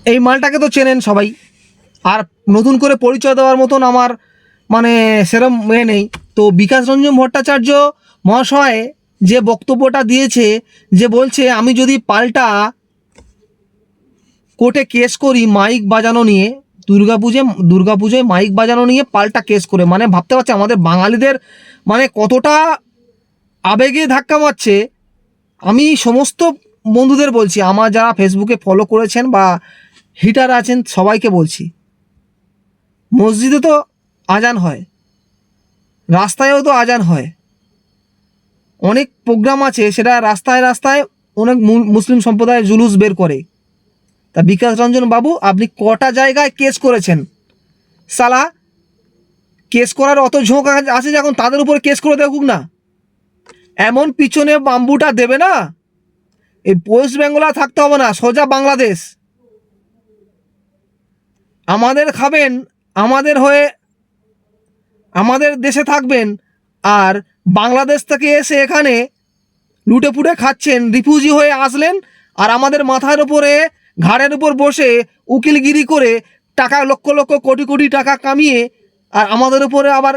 এই মালটাকে তো চেনেন সবাই, আর নতুন করে পরিচয় দেওয়ার মতন আমার মানে সেরম নেই। তো বিকাশ রঞ্জন ভট্টাচার্য মহাশয় যে বক্তব্যটা দিয়েছে, যে বলছে আমি যদি পাল্টা কোর্টে কেস করি মাইক বাজানো নিয়ে, দুর্গাপুজোয় মাইক বাজানো নিয়ে পাল্টা কেস করে, মানে ভাবতে পারছে আমাদের বাঙালিদের মানে কতটা আবেগে ধাক্কা মারছে। আমি সমস্ত বন্ধুদের বলছি, আমার যারা ফেসবুকে ফলো করেছেন বা হিটার আছেন সবাইকে বলছি, মসজিদে তো আজান হয়, রাস্তায়ও তো আজান হয়, অনেক প্রোগ্রাম আছে, সেটা রাস্তায় রাস্তায় অনেক মুসলিম সম্প্রদায়ের জুলুস বের করে। তা বিকাশ রঞ্জন বাবু আপনি কটা জায়গায় কেস করেছেন? সালা কেস করার অত ঝোঁক আছে যখন তাদের উপর কেস করে দেখুক না। এমন পিছনে বাম্বুটা দেবে না, এই ওয়েস্ট বেঙ্গলে থাকতে হবে না, সোজা বাংলাদেশ। আমাদের খাবেন, আমাদের হয়ে আমাদের দেশে থাকবেন, আর বাংলাদেশ থেকে এসে এখানে লুটে পুটে খাচ্ছেন, রিফিউজি হয়ে আসলেন, আর আমাদের মাথার উপরে ঘাড়ের উপর বসে উকিলগিরি করে টাকা লক্ষ লক্ষ কোটি কোটি টাকা কামিয়ে আর আমাদের উপরে আবার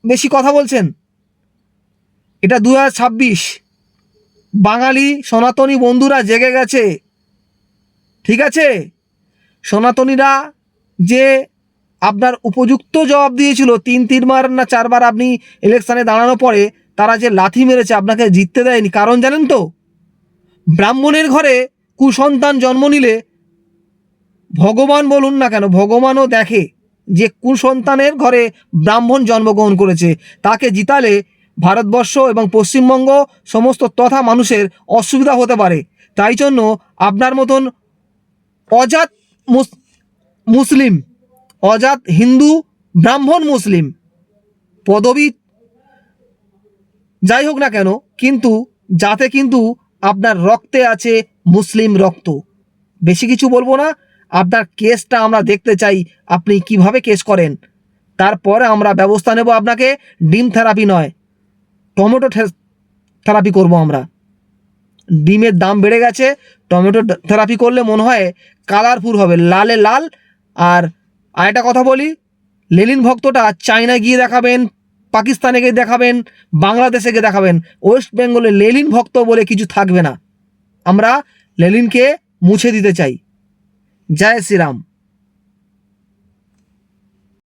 বেশি কথা বলছেন। এটা 2026, বাঙালি সনাতনী বন্ধুরা জেগে গেছে, ঠিক আছে? সনাতনীরা যে আপনার উপযুক্ত জবাব দিয়েছিল, তিনবার না চারবার আপনি ইলেকশানে দাঁড়ানোর পরে তারা যে লাথি মেরেছে আপনাকে জিততে দেয়নি, কারণ জানেন তো? ব্রাহ্মণের ঘরে কুসন্তান জন্ম নিলে ভগবান বলুন না কেন, ভগবানও দেখে যে কুসন্তানের ঘরে ব্রাহ্মণ জন্মগ্রহণ করেছে, তাকে জিতালে ভারতবর্ষ এবং পশ্চিমবঙ্গ সমস্ত তথা মানুষের অসুবিধা হতে পারে। তাই জন্য আপনার মতন অজাত মুসলিম, অজাত হিন্দু, ব্রাহ্মণ মুসলিম পদবী যাই হোক না কেন, কিন্তু যাতে কিন্তু আপনার রক্তে আছে মুসলিম রক্ত। বেশি কিছু বলবো না, আপনার কেসটা আমরা দেখতে চাই, আপনি কিভাবে কেস করেন, তারপরে আমরা ব্যবস্থা নেব। আপনাকে ডিম থেরাপি নয়, টমেটো থেরাপি করব আমরা। ডিমের দাম বেড়ে গেছে, টমেটো থেরাপি করলে মনে হয় কালারফুল হবে, লালে লাল। আর আরেকটা কথা বলি, লেনিন ভক্তটা চায়না গিয়ে দেখাবেন, পাকিস্তানে গিয়ে দেখাবেন, বাংলাদেশে গিয়ে দেখাবেন, ওয়েস্ট বেঙ্গলে লেনিন ভক্ত বলে কিছু থাকবে না। আমরা লেনিনকে মুছে দিতে চাই। জয় শ্রীরাম।